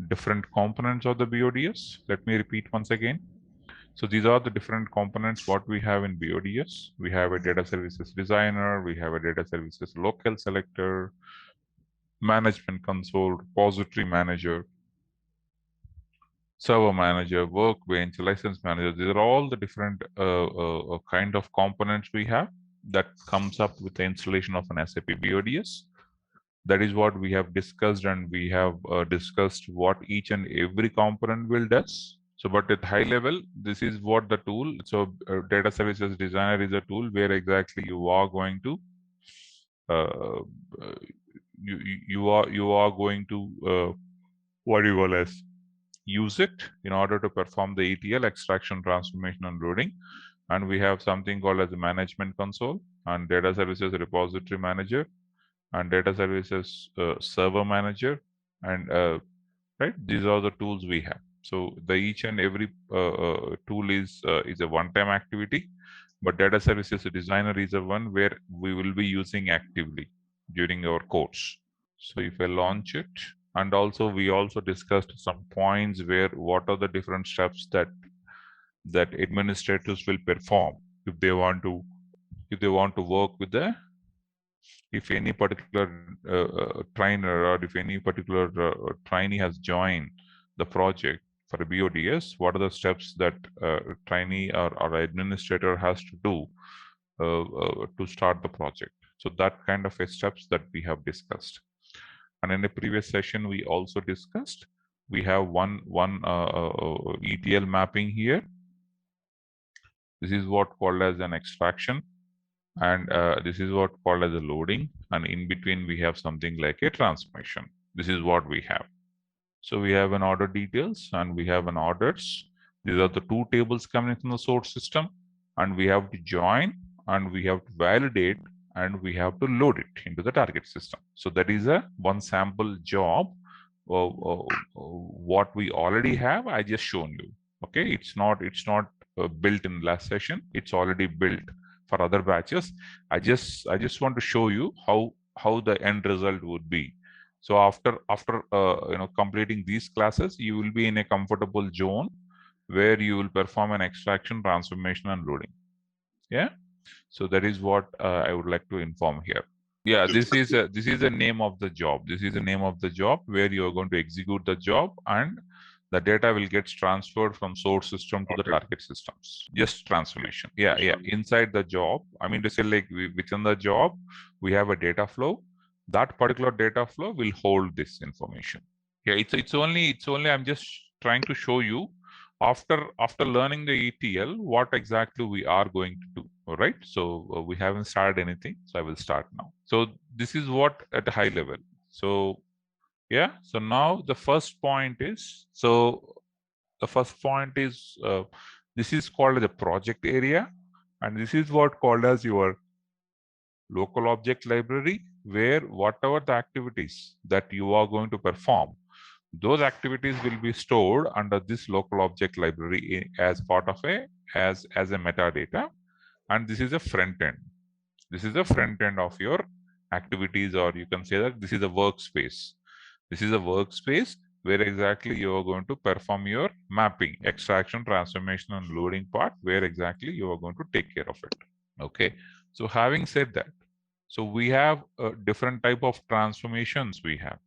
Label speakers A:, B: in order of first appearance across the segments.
A: different components of the BODS. Let me repeat once again. So these are the different components what we have in BODS. We have a data services designer, we have a data services local selector, management console, repository manager, server manager, workbench, license manager. These are all the different kind of components we have that comes up with the installation of an SAP BODS. That is what we have discussed, and we have discussed what each and every component will does. So, but at high level, this is what the tool. So, data services designer is a tool where exactly you are going to you are going to what do you call as use it in order to perform the ETL extraction, transformation, and loading. And we have something called as a management console and data services repository manager and data services server manager, and right, these are the tools we have. So the each and every tool is a one-time activity, but data services designer is a one where we will be using actively during our course. So if I launch it, and also we also discussed some points where what are the different steps that administrators will perform if they want to work with the, if any particular trainer or if any particular trainee has joined the project for a BODS, what are the steps that trainee or administrator has to do to start the project? So that kind of steps that we have discussed. And in the previous session, we also discussed, we have one ETL mapping here. This is what called as an extraction. And this is what called as a loading, and in between we have something like a transformation. This is what we have. So we have an order details and we have an orders. These are the two tables coming from the source system, and we have to join and we have to validate and we have to load it into the target system. So that is a one sample job of what we already have. I just shown you. Okay, it's not built in last session. It's already built for other batches. I just want to show you how the end result would be. So after completing these classes, you will be in a comfortable zone where you will perform an extraction, transformation, and loading. Yeah. So that is what I would like to inform here. Yeah, this is the name of the job. This is the name of the job where you are going to execute the job, and the data will get transferred from source system to the target systems. Just transformation. Yeah. Inside the job, I mean to say, like within the job, we have a data flow. That particular data flow will hold this information. Yeah, it's only I'm just trying to show you after learning the ETL what exactly we are going to do. All right. So we haven't started anything, so I will start now. So this is what at a high level. So yeah, so now the first point is, this is called the project area, and this is what called as your local object library, where whatever the activities that you are going to perform, those activities will be stored under this local object library as part of as a metadata, and this is a front end. This is the front end of your activities, or you can say that this is a workspace. This is a workspace where exactly you are going to perform your mapping, extraction, transformation, and loading part, where exactly you are going to take care of it. Okay. So having said that, so we have different type of transformations we have.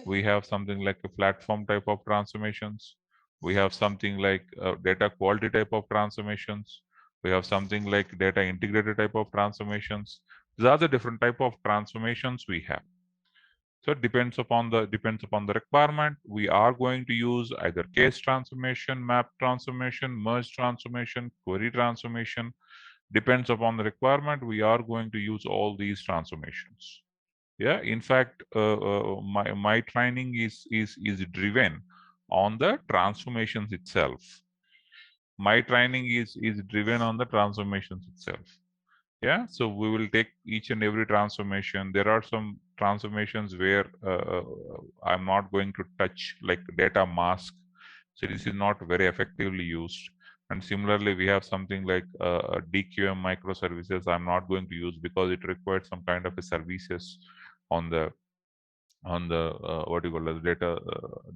A: We have something like a platform type of transformations. We have something like data quality type of transformations. We have something like data integrated type of transformations. These are the different type of transformations we have. So it depends upon the requirement. We are going to use either case transformation, map transformation, merge transformation, query transformation. Depends upon the requirement. We are going to use all these transformations. Yeah, in fact, my training is driven on the transformations itself. My training is driven on the transformations itself. Yeah, so we will take each and every transformation. There are some transformations where I'm not going to touch, like data mask. So this is not very effectively used. And similarly, we have something like DQM microservices. I'm not going to use because it requires some kind of a services on the on the what do you call it,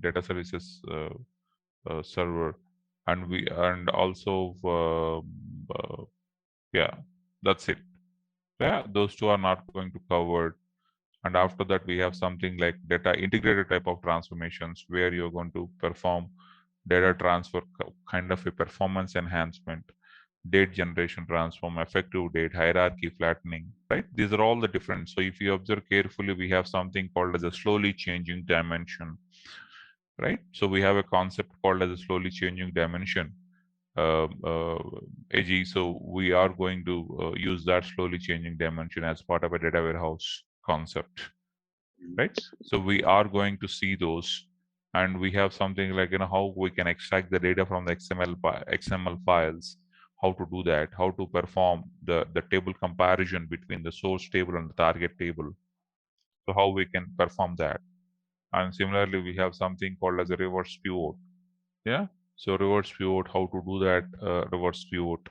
A: data services server, and also yeah, that's it. Yeah, those two are not going to covered. And after that, we have something like data integrated type of transformations, where you're going to perform data transfer, kind of a performance enhancement, date generation transform, effective date, hierarchy flattening, right? These are all the different. So if you observe carefully, we have something called as a slowly changing dimension, right? So we have a concept called as a slowly changing dimension, AG. So we are going to use that slowly changing dimension as part of a data warehouse concept, right? So we are going to see those, and we have something like, how we can extract the data from the XML files, how to do that, how to perform the table comparison between the source table and the target table. So how we can perform that. And similarly, we have something called as a reverse pivot. Yeah. So reverse pivot, how to do that reverse pivot,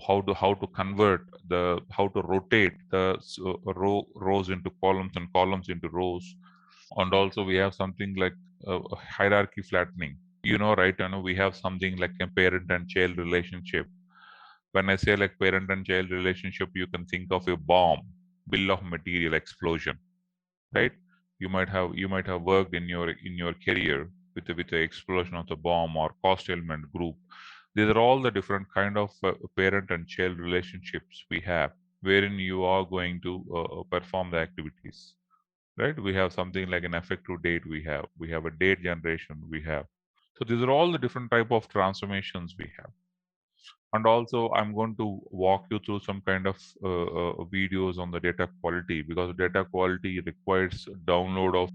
A: how to convert how to rotate the rows into columns and columns into rows. And also we have something like hierarchy flattening. Right? We have something like a parent and child relationship. When I say like parent and child relationship, you can think of a bomb, bill of material explosion, right? You might have worked in your career with the explosion of the bomb or cost element group. These are all the different kind of parent and child relationships we have, wherein you are going to perform the activities, right? We have something like an effective date, we have a date generation we have. So these are all the different type of transformations we have. And also I'm going to walk you through some kind of videos on the data quality, because data quality requires download of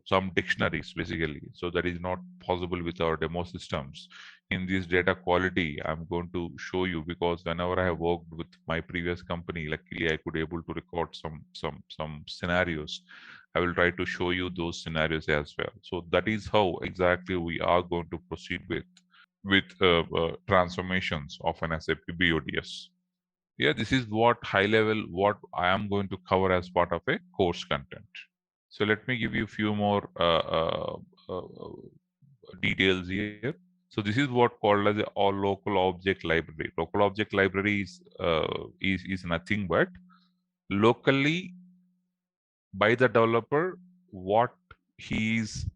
A: some dictionaries basically. So that is not possible with our demo systems. In this data quality, I'm going to show you, because whenever I have worked with my previous company, luckily I could able to record some scenarios. I will try to show you those scenarios as well. So that is how exactly we are going to proceed with transformations of an SAP BODS. Yeah, this is what high level what I am going to cover as part of a course content. So let me give you a few more details here. So this is what called as a all local object library. Local object library is nothing but locally by the developer what he is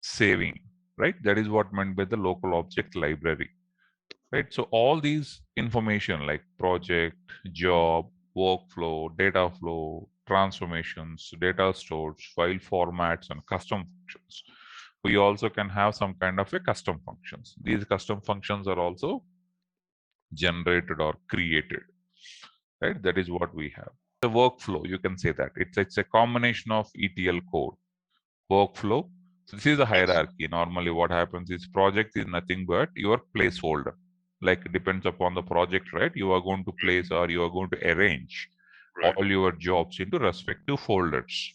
A: saving, right? That is what meant by the local object library. Right, so all these information like project, job, workflow, data flow, transformations, data stores, file formats, and custom functions. We also can have some kind of a custom functions. These custom functions are also generated or created. Right, that is what we have. The workflow, you can say that it's a combination of ETL code, workflow. So this is a hierarchy. Normally what happens is project is nothing but your placeholder. Like it depends upon the project, right? You are going to place or you are going to arrange all your jobs into respective folders.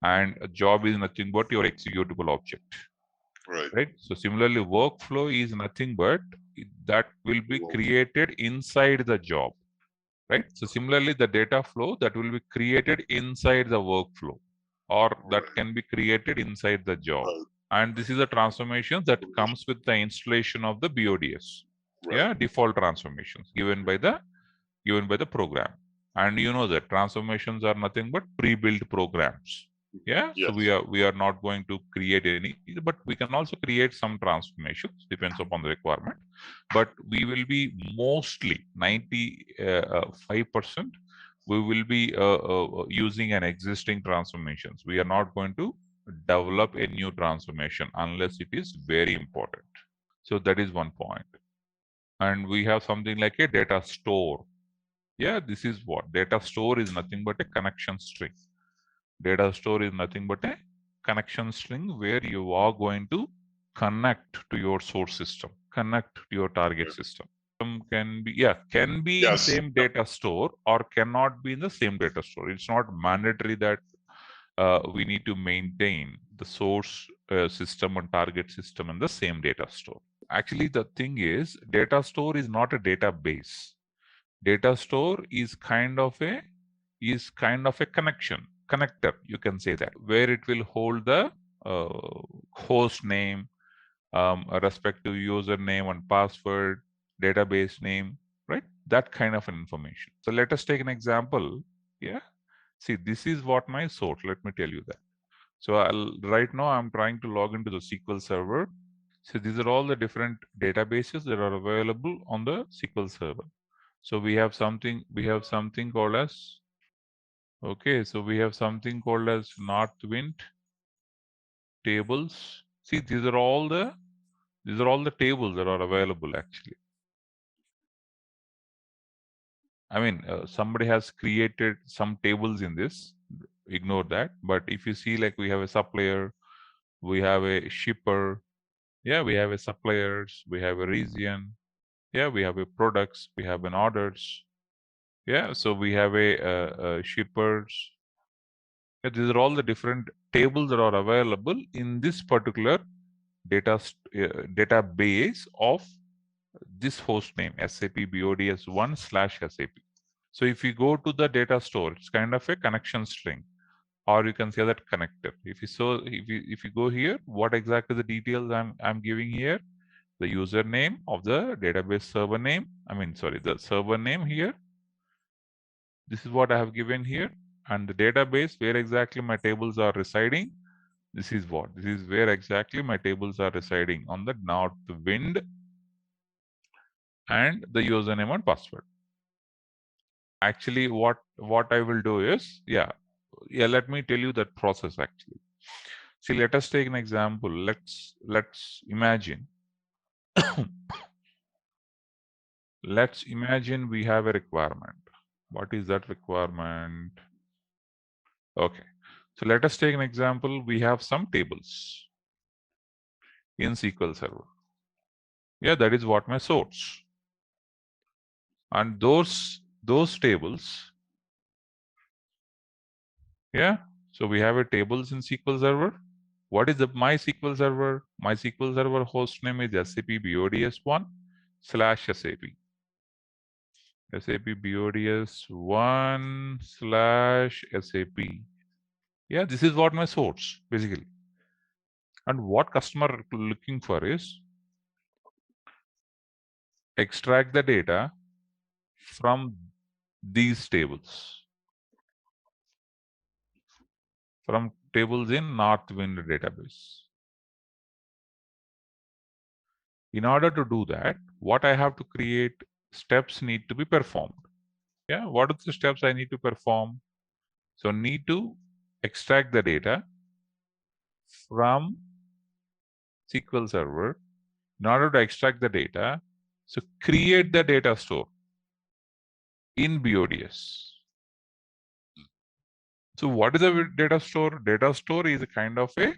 A: And a job is nothing but your executable object. Right. So similarly, workflow is nothing but that will be created inside the job. Right. So similarly, the data flow that will be created inside the workflow, or that can be created inside the job. And this is a transformation that comes with the installation of the BODS. Yeah, default transformations given by the program. And you know that transformations are nothing but pre-built programs. Yeah, so we are not going to create any, but we can also create some transformations, depends upon the requirement. But we will be mostly 95%. We will be using an existing transformations. We are not going to develop a new transformation unless it is very important. So that is one point. And we have something like a data store. Yeah, this is what data store is nothing but a connection string. Data store is nothing but a connection string where you are going to connect to your source system, connect to your target system. Can be in same data store or cannot be in the same data store. It's not mandatory that we need to maintain the source system and target system in the same data store. Actually, the thing is, data store is not a database. Data store is kind of a connection connector, you can say that, where it will hold the host name, a respective username and password, database name, right? That kind of information. So let us take an example. Yeah. See, this is what my source. Let me tell you that. So right now I'm trying to log into the SQL Server. So these are all the different databases that are available on the SQL Server. So we have something called as, okay, so we have something called as Northwind tables. See, these are all the tables that are available actually. I mean, somebody has created some tables in this, ignore that. But if you see, like, we have a supplier, we have a shipper, yeah, we have a suppliers, we have a region, yeah, we have a products, we have an orders, yeah, so we have a shippers. Yeah, these are all the different tables that are available in this particular database of this host name, SAP BODS 1/SAP. So if you go to the data store, it's kind of a connection string, or you can say that connector. If you go here, what exactly the details I'm giving here? The username of the database server name. The server name here. This is what I have given here, and the database where exactly my tables are residing. This is where exactly my tables are residing, on the Northwind, and the username and password. Actually, what I will do is, yeah, let me tell you that process actually. See, let us take an example. Let's imagine let's imagine we have a requirement. What is that requirement? Okay, so let us take an example. We have some tables in SQL Server. Yeah, that is what my source. And those tables, yeah, so we have a tables in SQL Server. What is the MySQL Server? MySQL Server host name is SAP BODS 1/SAP. SAP BODS 1/SAP. Yeah, this is what my source basically. And what customer looking for is extract the data from these tables, from tables in Northwind database. In order to do that, what I have to create, steps need to be performed. Yeah, what are the steps I need to perform? So need to extract the data from SQL Server. In order to extract the data, so create the data store in BODS. So what is a data store? Data store is a kind of a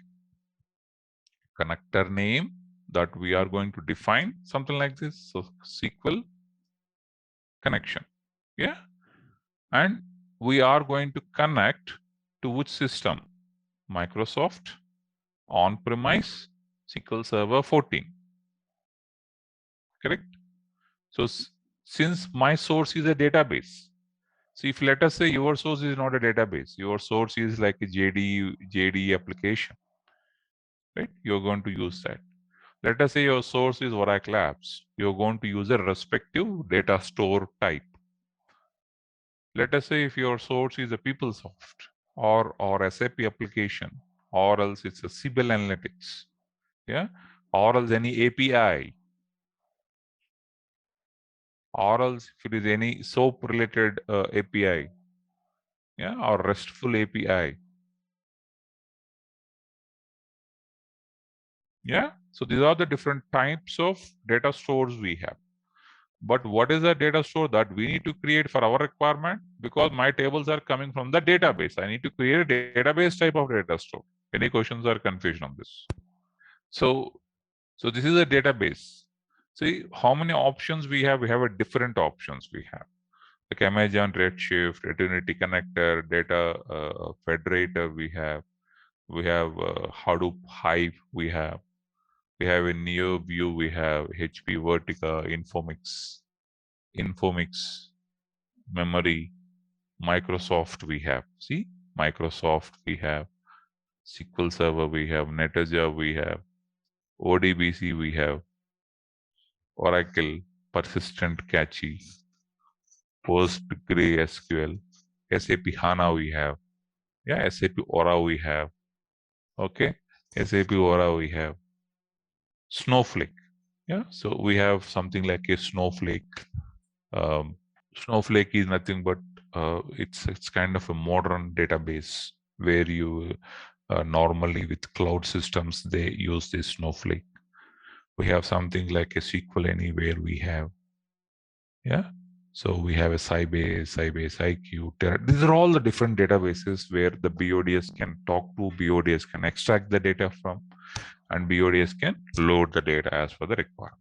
A: connector name that we are going to define, something like this. So SQL connection. Yeah. And we are going to connect to which system? Microsoft on-premise SQL Server 14. Correct? So since my source is a database, so if let us say your source is not a database, your source is like a JD application, right? You're going to use that. Let us say your source is Oracle Apps. You're going to use a respective data store type. Let us say if your source is a PeopleSoft or SAP application, or else it's a Siebel Analytics, yeah, or else any API, or else if it is any SOAP related API, yeah, or RESTful API, yeah. So these are the different types of data stores we have. But what is the data store that we need to create for our requirement? Because my tables are coming from the database, I need to create a database type of data store. Any questions or confusion on this? So this is a database. See how many options we have. We have a different options we have, like Amazon Redshift, Eternity Connector, Data Federator. We have Hadoop Hive. We have a NeoView. We have HP Vertica, Infomix, Memory, Microsoft. We have. See, Microsoft we have, SQL Server we have, NetAzure we have, ODBC we have, Oracle, persistent catchy, PostgreSQL, SAP HANA we have, yeah, SAP Aura we have, okay, SAP Aura we have, Snowflake, yeah, so we have something like a Snowflake. Um, Snowflake is nothing but it's kind of a modern database where you normally with cloud systems they use this Snowflake. We have something like a SQL Anywhere we have, yeah. So we have a Sybase, Sybase IQ. These are all the different databases where the BODS can talk to, BODS can extract the data from, and BODS can load the data as per the requirement.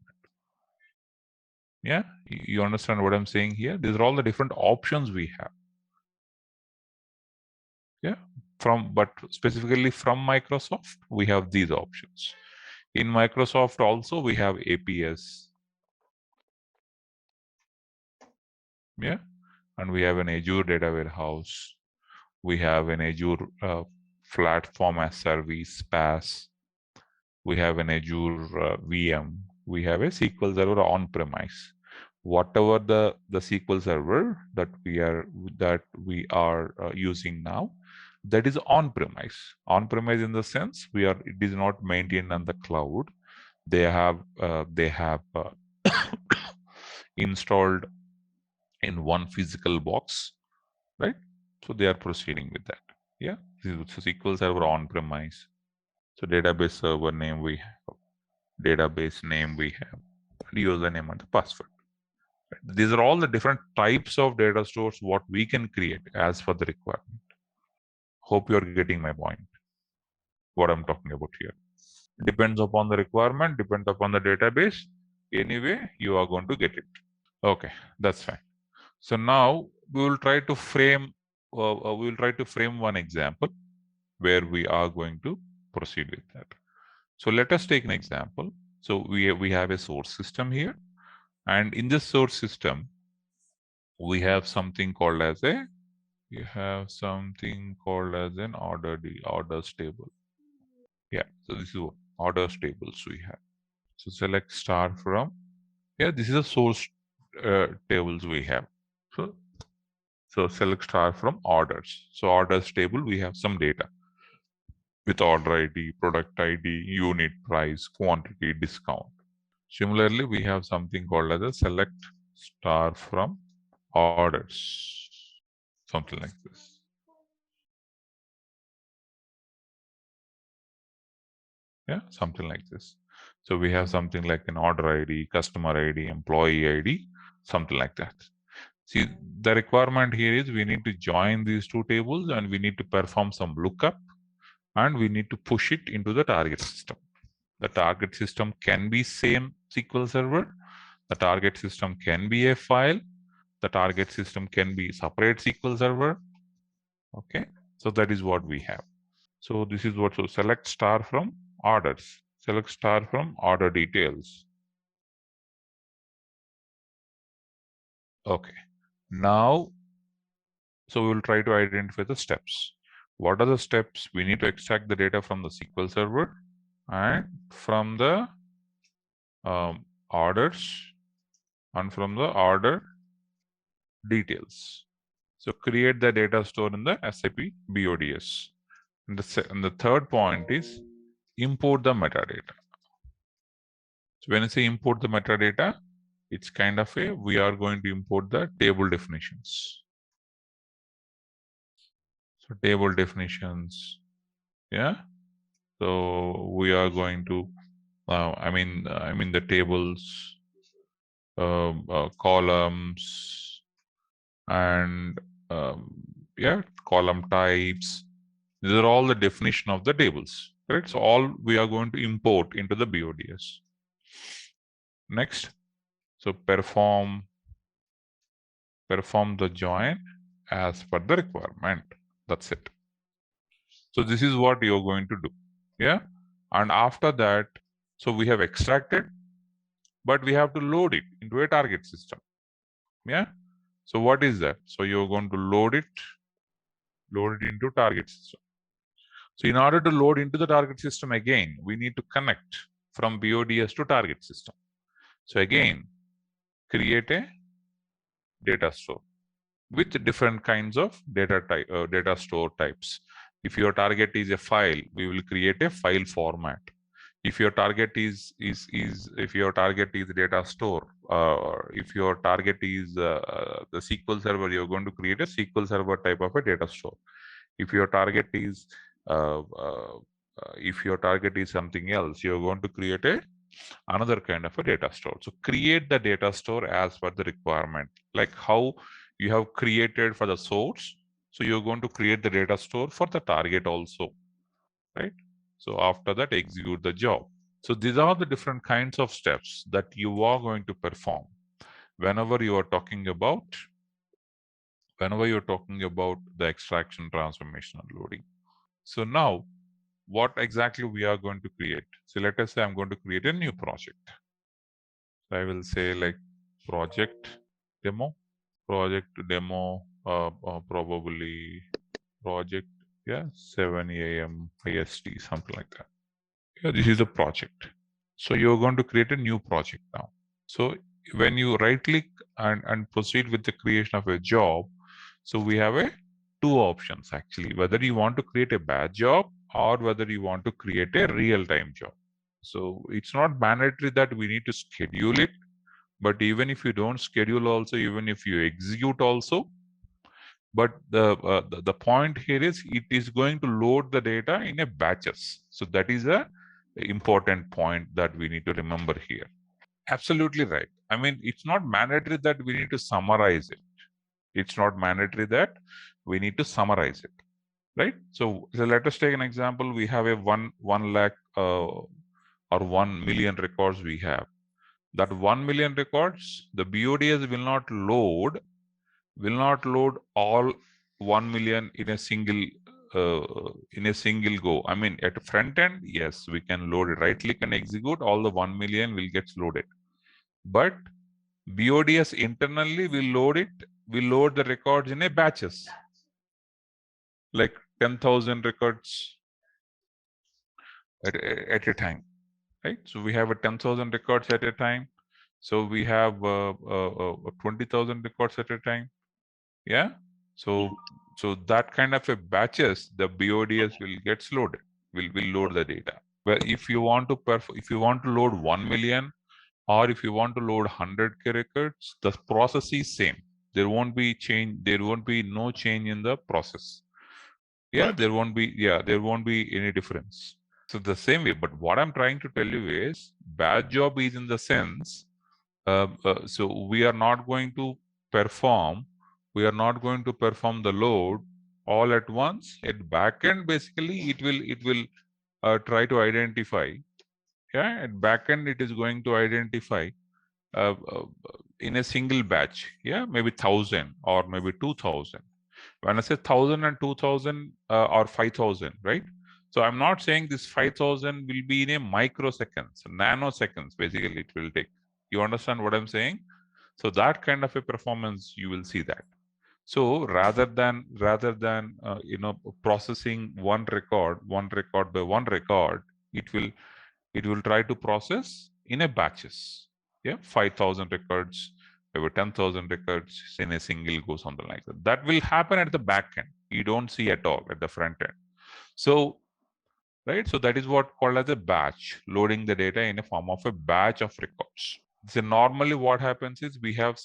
A: Yeah, you understand what I'm saying here? These are all the different options we have. Yeah, but specifically from Microsoft, we have these options. In Microsoft also, we have APS. Yeah, and we have an Azure Data Warehouse. We have an Azure Platform as Service, PaaS. We have an Azure VM. We have a SQL Server on-premise. Whatever the SQL Server that we are using now, that is on-premise. On-premise in the sense it is not maintained on the cloud. They have installed in one physical box, right? So they are proceeding with that. Yeah, this is SQL Server on-premise. So database server name we have, database name we have, username and the password. These are all the different types of data stores what we can create as per the requirement. Hope you're getting my point, what I'm talking about here. Depends upon the requirement, depends upon the database. Anyway, you are going to get it. Okay, that's fine. So now we will try to frame one example where we are going to proceed with that. So let us take an example. So we have a source system here, and in this source system, we have something called as an orders table. Yeah, so this is what orders tables we have. So select star from, yeah, this is a source tables we have. So select star from orders. So orders table, we have some data with order ID, product ID, unit price, quantity, discount. Similarly, we have something called as a select star from orders, something like this. Yeah, something like this. So we have something like an order ID, customer ID, employee ID, something like that. See, the requirement here is we need to join these two tables and we need to perform some lookup and we need to push it into the target system. The target system can be same SQL Server. The target system can be a file. The target system can be separate SQL Server. Okay, so that is what we have. So this is what, so select star from orders, select star from order details. Okay, now, so we will try to identify the steps. What are the steps? We need to extract the data from the SQL Server and from the orders and from the order details. So create the data store in the SAP BODS. And the third point is import the metadata. So when I say import the metadata, it's kind of we are going to import the table definitions. So table definitions, yeah. So we are going to, I mean the tables, columns, and yeah, column types. These are all the definition of the tables, right? So all we are going to import into the BODS. Next, so perform the join as per the requirement. That's it. So this is what you're going to do. Yeah. And after that, so we have extracted, but we have to load it into a target system. Yeah. So what is that? So you're going to load it load it into target system. So in order to load into the target system again, we need to connect from BODS to target system. So again, create a data store with different kinds of data store types. If your target is a file, we will create a file format. If your target is if your target is data store, if your target is the SQL server, you're going to create a SQL server type of a data store. If your target is something else, you're going to create another kind of a data store. So create the data store as per the requirement, like how you have created for the source. So you're going to create the data store for the target also, right? So after that, execute the job. So these are the different kinds of steps that you are going to perform whenever you are talking about the extraction, transformation, and loading. So now, what exactly we are going to create? So let us say I'm going to create a new project. So I will say like project demo, probably project, 7 a.m. IST, something like that. Yeah, this is a project. So you're going to create a new project now. So when you right click and proceed with the creation of a job, so we have two options actually, whether you want to create a batch job or whether you want to create a real-time job. So it's not mandatory that we need to schedule it, but even if you don't schedule also, even if you execute also, but the point here is it is going to load the data in a batches. So that is a important point that we need to remember here. Absolutely right. I mean, it's not mandatory that we need to summarize it. It's not mandatory that we need to summarize it, right? So let us take an example. We have a 1 lakh or 1 million records we have. That 1 million records, the BODS will not load all 1 million in a single go. I mean, at the front end, yes, we can load it. Right click and execute, all the 1 million will get loaded. But BODS internally will load the records in a batches, like 10,000 records at a time, right? So we have a 10,000 records at a time. So we have 20,000 records at a time. Yeah. So that kind of a batches, the BODS will get loaded, will load the data. Well, if you want to load 1 million, or if you want to load 100K records, the process is same. There won't be no change in the process. Yeah, there won't be any difference. So the same way, but what I'm trying to tell you is batch job is in the sense, so we are not going to perform the load all at once. At backend, basically, it will try to identify. Yeah, at backend, it is going to identify in a single batch. Yeah, maybe 1,000 or maybe 2,000. When I say 1,000 and 2,000 or 5,000, right? So I'm not saying this 5,000 will be in a microseconds, nanoseconds. Basically, it will take. You understand what I'm saying? So that kind of a performance, you will see that. So rather than processing one record by one record, it will try to process in a batches. Yeah, 5,000 records, over 10,000 records in a single go, something like that. That will happen at the back end. You don't see at all at the front end. So, right. So that is what called as a batch, loading the data in a form of a batch of records. So normally what happens is we have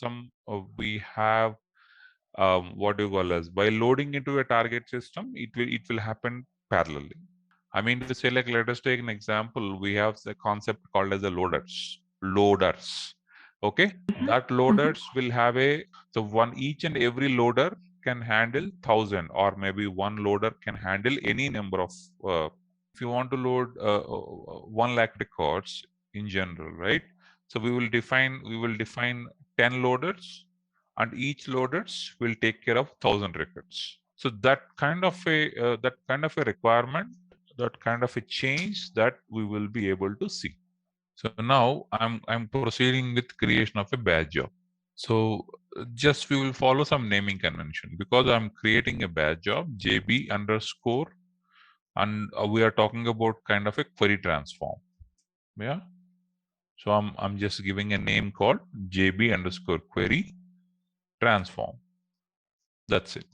A: what do you call as, by loading into a target system, it will happen parallelly. I mean to say, like, let us take an example. We have the concept called as the loaders. Okay, that loaders will have each and every loader can handle 1,000, or maybe one loader can handle any number of. If you want to load 1 lakh records in general, right? So we will define 10 loaders, and each loaders will take care of 1,000 records. So that kind of a requirement, that kind of a change that we will be able to see. So now I'm proceeding with creation of a batch job. So just we will follow some naming convention because I'm creating a batch job JB underscore, and we are talking about kind of a query transform. Yeah. So I'm just giving a name called JB underscore query transform. That's it.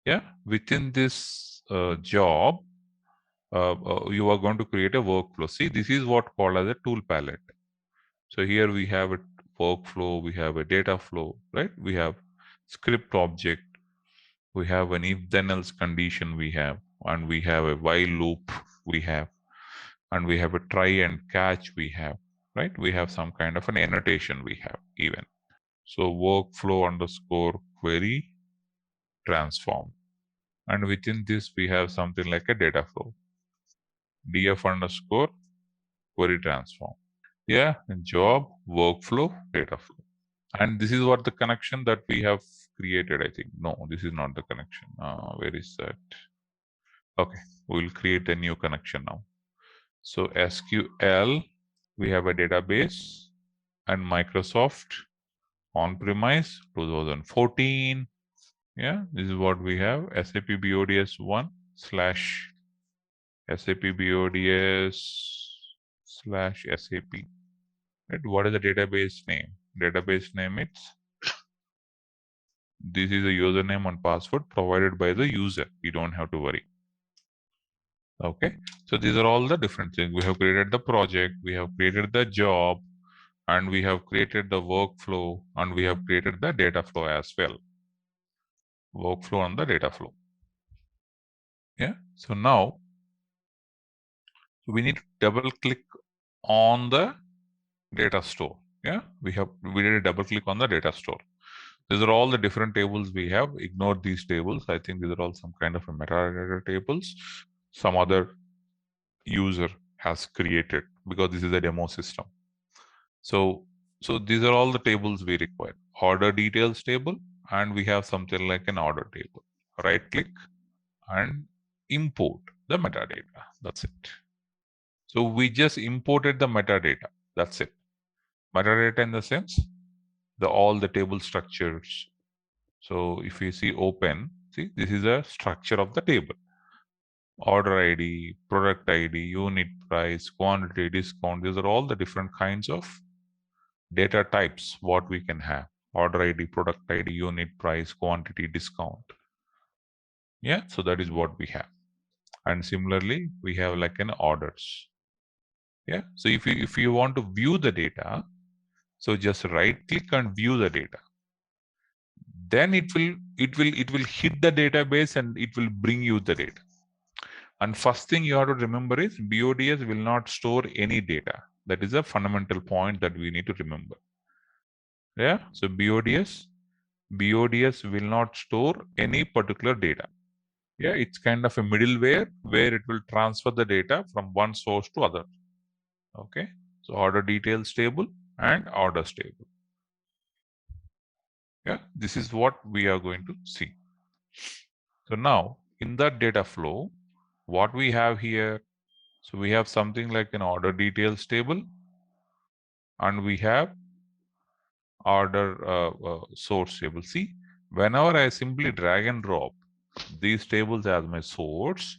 A: Yeah. Within this job, you are going to create a workflow. See, this is what called as a tool palette. So here we have a workflow, we have a data flow, right? We have script object, we have an if then else condition we have, and we have a while loop we have, and we have a try and catch we have, right? We have some kind of an annotation we have even. So workflow underscore query transform. And within this, we have something like a data flow, df underscore query transform. Yeah, job, workflow, data flow. And this is what the connection that we have created, I think. No, this is not the connection. Where is that? Okay, we'll create a new connection now. So SQL, we have a database, and Microsoft on-premise 2014. Yeah, this is what we have. SAP BODS 1 slash SAP BODS slash SAP. Right? What is the database name? Database name is, this is a username and password provided by the user. You don't have to worry. Okay. So these are all the different things. We have created the project, we have created the job, and we have created the workflow, and we have created the data flow as well. Workflow and the data flow. Yeah. So now we need to double click on the data store. Yeah. We did a double click on the data store. These are all the different tables we have. Ignore these tables. I think these are all some kind of a metadata tables. Some other user has created because this is a demo system. So these are all the tables we require. Order details table, and we have something like an order table. Right click and import the metadata. That's it. So we just imported the metadata. That's it. Metadata in the sense all the table structures. So if you see open, see this is a structure of the table. Order ID, product ID, unit price, quantity, discount. These are all the different kinds of data types what we can have. Order ID, product ID, unit price, quantity, discount. Yeah, so that is what we have. And similarly, we have like an orders. Yeah, so if you want to view the data, so just right click and view the data. Then it will hit the database and it will bring you the data. And first thing you have to remember is BODS will not store any data. That is a fundamental point that we need to remember. Yeah, so BODS will not store any particular data. Yeah, it's kind of a middleware where it will transfer the data from one source to other. Okay, so order details table and orders table. Yeah, this is what we are going to see. So now in that data flow, what we have here, so we have something like an order details table, and we have order source table. See, whenever I simply drag and drop these tables as my source,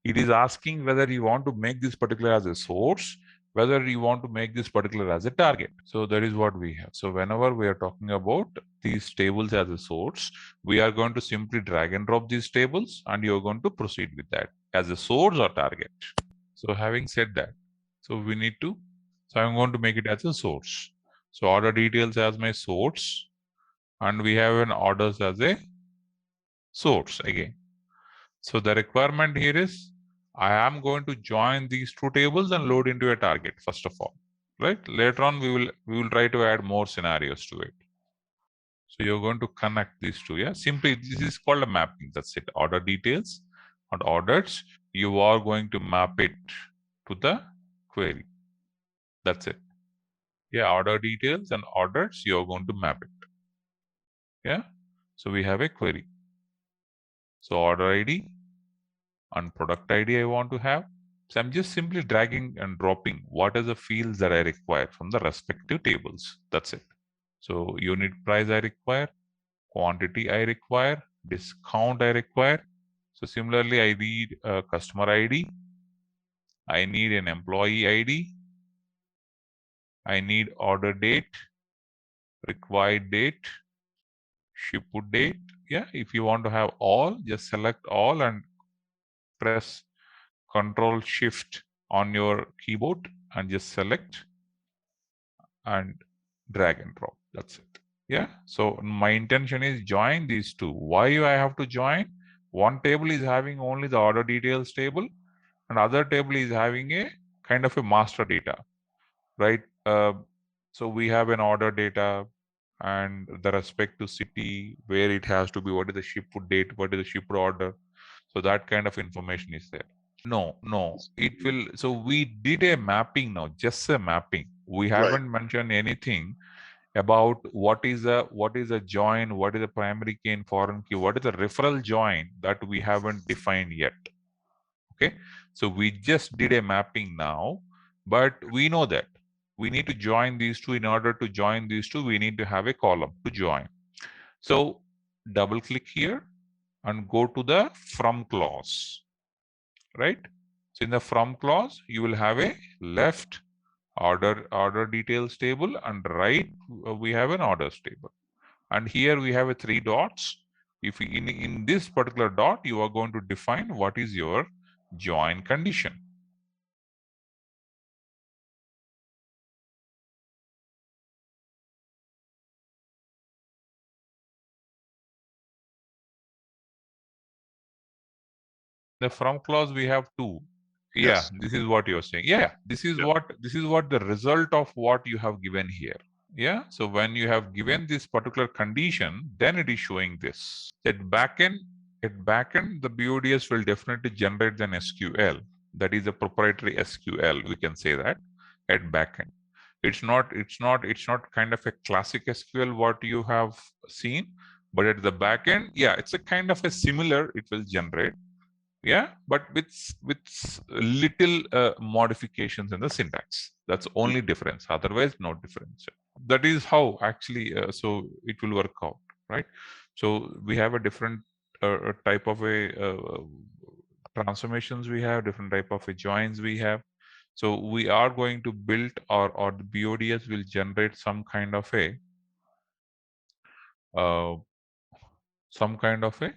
A: it is asking whether you want to make this particular as a source, whether you want to make this particular as a target. So that is what we have. So whenever we are talking about these tables as a source, we are going to simply drag and drop these tables, and you're going to proceed with that as a source or target. So having said that, so we need to, so I'm going to make it as a source. So order details as my source, and we have an orders as a source again. So the requirement here is I am going to join these two tables and load into a target first of all, right? Later on we will try to add more scenarios to it. So you're going to connect these two. Yeah, simply this is called a mapping. That's it. Order details and orders. You are going to map it to the query. That's it. Yeah, order details and orders. You're going to map it. Yeah. So we have a query. So order ID and product ID I want to have. So I'm just simply dragging and dropping what are the fields that I require from the respective tables. That's it. So unit price I require, quantity I require, discount I require. So similarly, I need a customer ID, I need an employee ID, I need order date, required date, ship date. Yeah, if you want to have all, just select all and press Control Shift on your keyboard and just select and drag and drop. That's it. Yeah. So my intention is join these two. Why I have to join? One table is having only the order details table, and other table is having a kind of a master data, right? So we have an order data and the respect to city, where it has to be, what is the ship date, what is the ship order. So that kind of information is there. No, it will. So we did a mapping now, just a mapping. We haven't mentioned anything about what is a join, what is a primary key and foreign key, what is a referral join, that we haven't defined yet. Okay, so we just did a mapping now, but we know that we need to join these two. In order to join these two, we need to have a column to join. So double click here and go to the from clause, right? So in the from clause, you will have a left order details table, and right we have an orders table. And here we have a 3 dots. If in this particular dot, you are going to define what is your join condition. The from clause we have 2. Yeah, this is what you're saying. Yeah, this is what the result of what you have given here. Yeah, so when you have given this particular condition, then it is showing this. At backend, the BODS will definitely generate an SQL. That is a proprietary SQL. We can say that at backend. It's not kind of a classic SQL what you have seen, but at the backend, yeah, it's a kind of a similar. It will generate, yeah, but with little modifications in the syntax. That's only difference. Otherwise, no difference. That is how actually so it will work out, right? So we have a different type of a transformations, we have different type of a joins we have. So we are going to build, or the BODS will generate some kind of a uh, some kind of a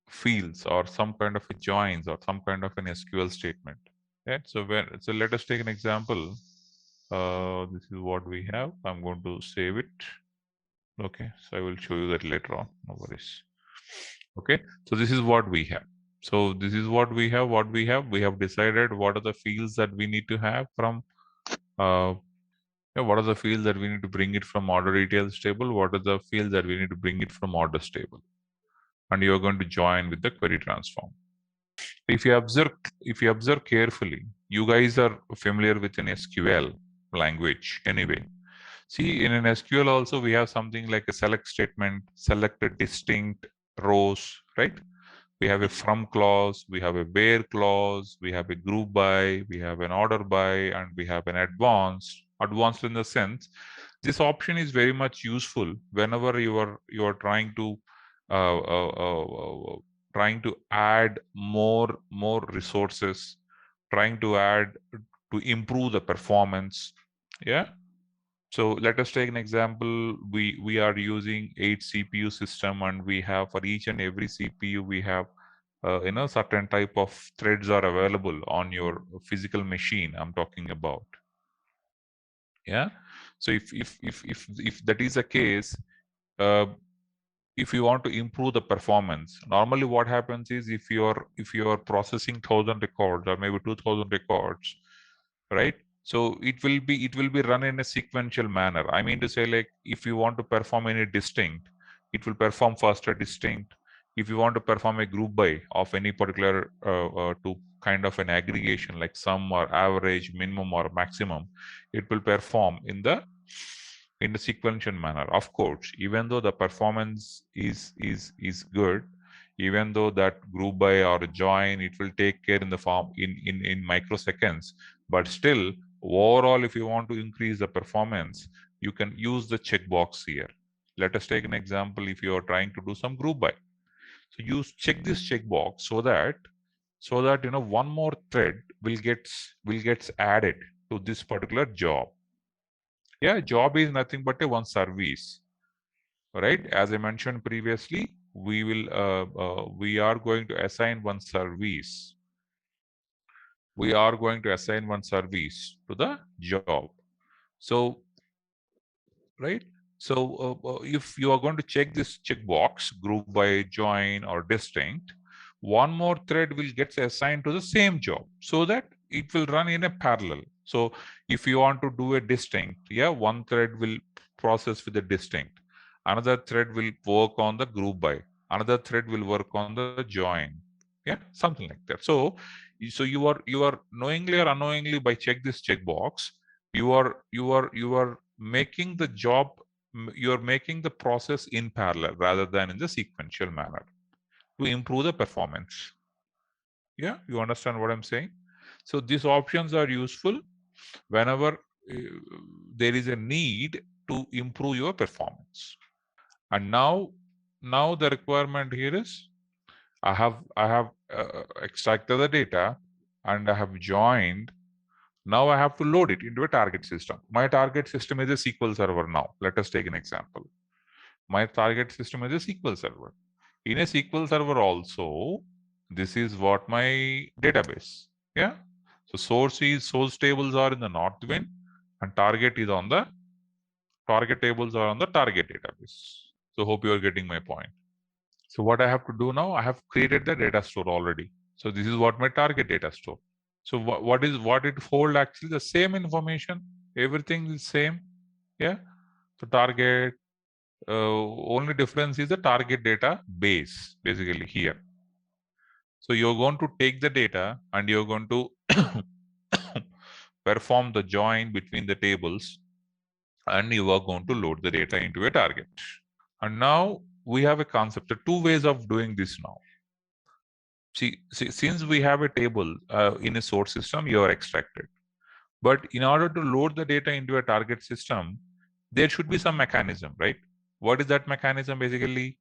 A: fields, or some kind of a joins, or some kind of an SQL statement. Okay, so let us take an example. This is what we have. I'm going to save it. Okay, so I will show you that later on. No worries. Okay, so this is what we have. So this is what we have. We have decided what are the fields that we need to have from. What are the fields that we need to bring it from order details table? What are the fields that we need to bring it from orders table? And you are going to join with the query transform. If you observe carefully, you guys are familiar with an SQL language anyway. See, in an SQL also we have something like a select statement, select a distinct rows, right? We have a from clause, we have a where clause, we have a group by, we have an order by, and we have an advanced. Advanced in the sense, this option is very much useful whenever you are trying to add more resources, trying to add to improve the performance. Yeah. So let us take an example. We are using 8 CPU system, and we have, for each and every CPU we have certain type of threads are available on your physical machine I'm talking about. Yeah. So if that is the case, if you want to improve the performance, normally what happens is, if you're processing 1,000 records or maybe 2,000 records, right? So it will be run in a sequential manner. I mean to say, like, if you want to perform any distinct, it will perform first a distinct. If you want to perform a group by of any particular to kind of an aggregation, like sum or average, minimum or maximum, it will perform in the sequential manner. Of course, even though the performance is good, even though that group by or join, it will take care in the form in microseconds, but still overall, if you want to increase the performance, you can use the checkbox here. Let us take an example. If you are trying to do some group by, so you check this checkbox so that one more thread will gets added to this particular job. Yeah, job is nothing but a one service, right? As I mentioned previously, we are going to assign one service. We are going to assign one service to the job. So, right? So, if you are going to check this checkbox, group by, join, or distinct, one more thread will get assigned to the same job so that it will run in a parallel. So, if you want to do a distinct, yeah, one thread will process with the distinct. Another thread will work on the group by. Another thread will work on the join. Yeah, something like that. So you are knowingly or unknowingly by check this checkbox, you are making the job, you're making the process in parallel rather than in the sequential manner to improve the performance. Yeah, you understand what I'm saying? So these options are useful whenever there is a need to improve your performance. And now the requirement here is I have extracted the data and I have joined. Now I have to load it into a target system. My target system is a SQL server now. Let us take an example. My target system is a SQL server. In a SQL server also, this is what my database. Yeah. So source tables are in the Northwind and target tables are on the target database. So hope you are getting my point. So what I have to do now, I have created the data store already. So this is what my target data store. So what it hold actually the same information, everything is same. Yeah. So target, only difference is the target data base basically here. So you're going to take the data and you're going to perform the join between the tables and you are going to load the data into a target. And now we have a concept, two ways of doing this now. See, since we have a table in a source system, you are extracted. But in order to load the data into a target system, there should be some mechanism, right? What is that mechanism basically?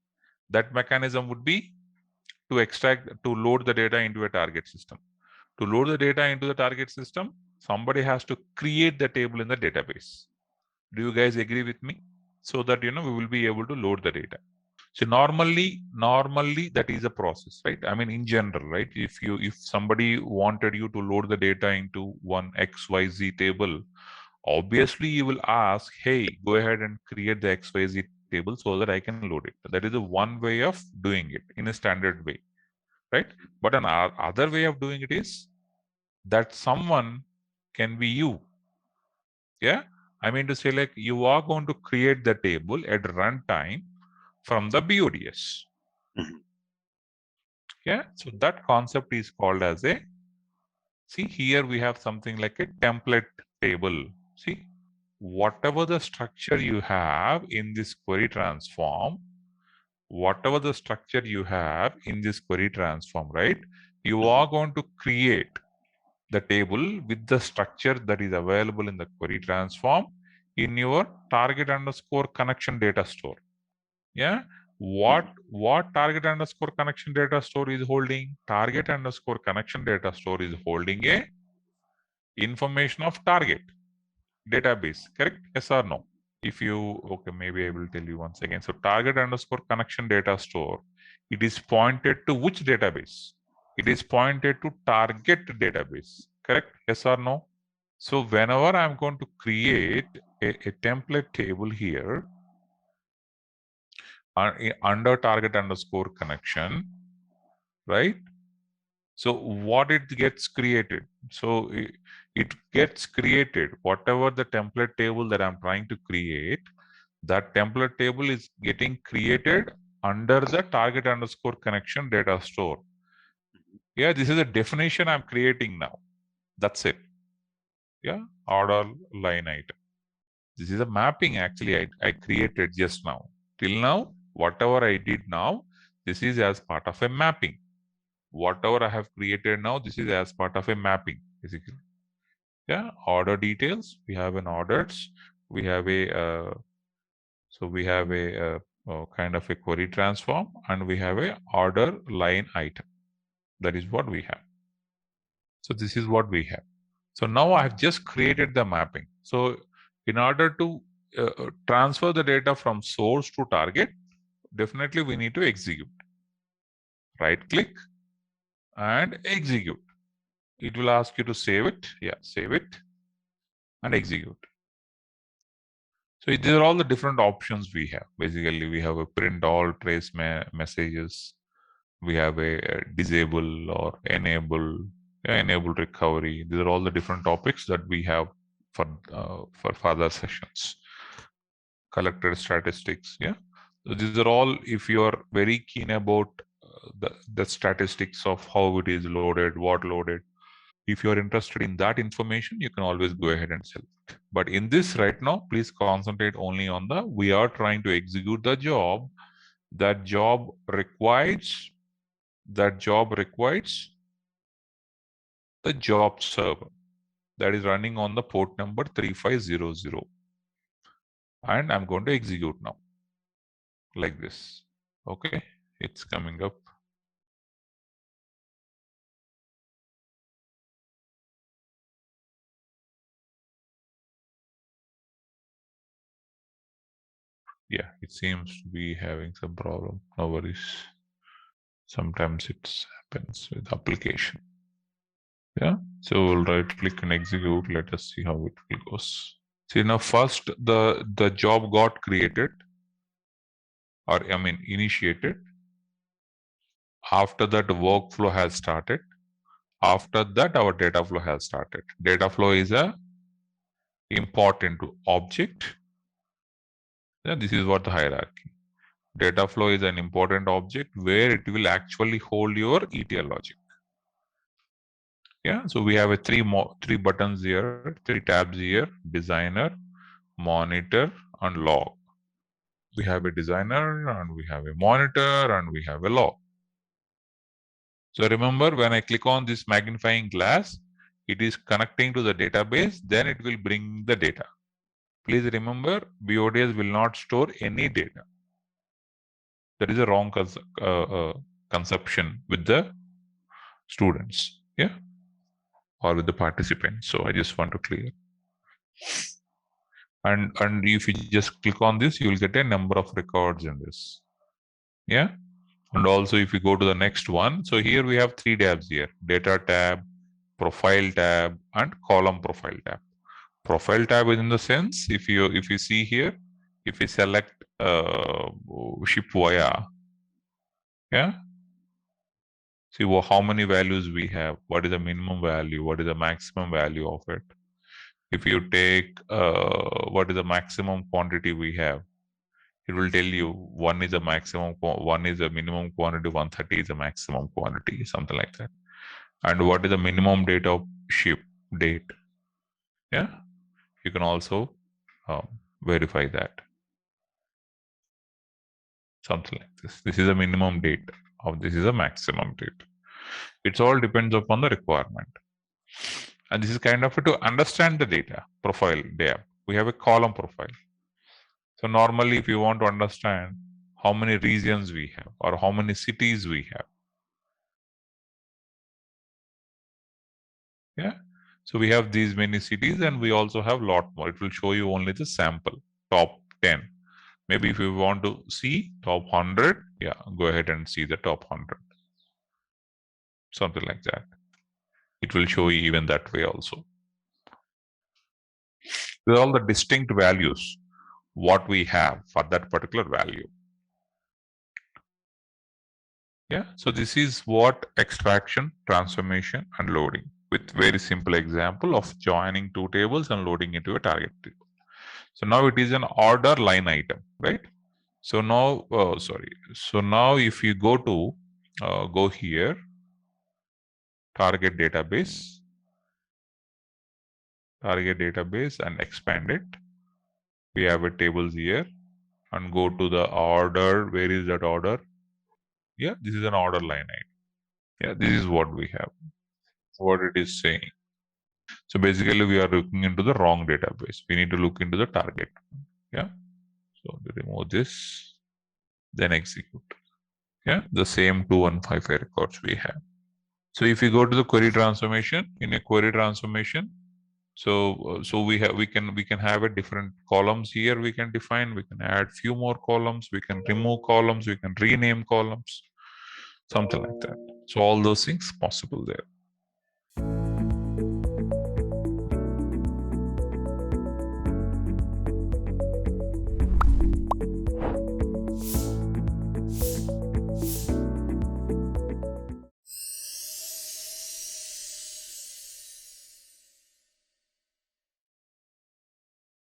A: That mechanism would be to load the data into a target system. To load the data into the target system, somebody has to create the table in the database. Do you guys agree with me? So that we will be able to load the data. So normally that is a process, right? I mean, in general, right? If somebody wanted you to load the data into one XYZ table, obviously you will ask, hey, go ahead and create the XYZ table so that I can load it. That is the one way of doing it in a standard way, right? But another way of doing it is that someone can be you. Yeah, I mean to say, like, you are going to create the table at runtime from the BODS. Yeah, so that concept is called as a, see here we have something like a template table. See, whatever the structure you have in this query transform, whatever the structure you have in this query transform, right? You are going to create the table with the structure that is available in the query transform in your target underscore connection data store. Yeah, what target underscore connection data store is holding? Target underscore connection data store is holding a information of target database, correct? Yes or no? If you, okay, maybe I will tell you once again. So target underscore connection data store, it is pointed to which database? It is pointed to target database, correct? Yes or no? So whenever I'm going to create a template table here under target underscore connection, right? So what it gets created? So it gets created, whatever the template table that I'm trying to create, that template table is getting created under the target underscore connection data store. Yeah, this is a definition I'm creating now. That's it. Yeah, order line item. This is a mapping actually I created just now. Till now, whatever I did now, this is as part of a mapping. Whatever I have created now, this is as part of a mapping, basically. Yeah, order details. We have an orders. we have a kind of a query transform, and we have a order line item. That is what we have. So this is what we have. So now I have just created the mapping. So in order to transfer the data from source to target, definitely we need to execute. Right click and execute. It will ask you to save it. Yeah, save it and execute. So these are all the different options we have. Basically, we have a print all trace messages. We have a disable or enable recovery. These are all the different topics that we have for further sessions. Collected statistics. Yeah. So these are all, if you are very keen about the statistics of how it is loaded, what loaded. If you're interested in that information, you can always go ahead and select it. But in this right now, please concentrate only on we are trying to execute the job. That job requires the job server that is running on the port number 3500. And I'm going to execute now like this. Okay, it's coming up. Yeah, it seems to be having some problem. No worries. Sometimes it happens with application. Yeah, so we'll right click and execute. Let us see how it goes. See, now first the job got created, or I mean initiated. After that, workflow has started. After that, our data flow has started. Data flow is a important object. Yeah, this is what the hierarchy. Data flow is an important object where it will actually hold your ETL logic. Yeah, so we have a three buttons here, three tabs here: designer, monitor, and log. We have a designer, and we have a monitor, and we have a log. So remember, when I click on this magnifying glass, it is connecting to the database, then it will bring the data. Please remember, BODS will not store any data. That is a wrong conception with the students, yeah, or with the participants. So I just want to clear. And if you just click on this, you will get a number of records in this, yeah. And also, if you go to the next one, so here we have three tabs here: data tab, profile tab, and column profile tab. Profile tab is in the sense, if you see here, if you select ship via, yeah, see how many values we have, what is the minimum value, what is the maximum value of it. If you take what is the maximum quantity we have, it will tell you one is a maximum, one is a minimum quantity, 130 is a maximum quantity, something like that. And what is the minimum date of ship date? Yeah, you can also verify that. Something like this. This is a minimum date of this is a maximum date. It all depends upon the requirement. And this is kind of to understand the data profile there. We have a column profile. So normally, if you want to understand how many regions we have or how many cities we have, yeah. So we have these many cities, and we also have a lot more. It will show you only the sample, top 10. Maybe if you want to see top 100, yeah, go ahead and see the top 100. Something like that. It will show you even that way also. These are all the distinct values, what we have for that particular value. Yeah, so this is what extraction, transformation, and loading, with very simple example of joining two tables and loading into a target table. So now it is an order line item, right? So now, So now if you go here, target database, and expand it. We have a tables here, and go to the order. Where is that order? Yeah, this is an order line item. Yeah, this is what we have. What it is saying. So basically, we are looking into the wrong database. We need to look into the target. Yeah. So remove this, then execute. Yeah, the same 2155 records we have. So if you go to the query transformation, in a query transformation, so we can have a different columns here. We can define. We can add few more columns. We can remove columns. We can rename columns, something like that. So all those things possible there.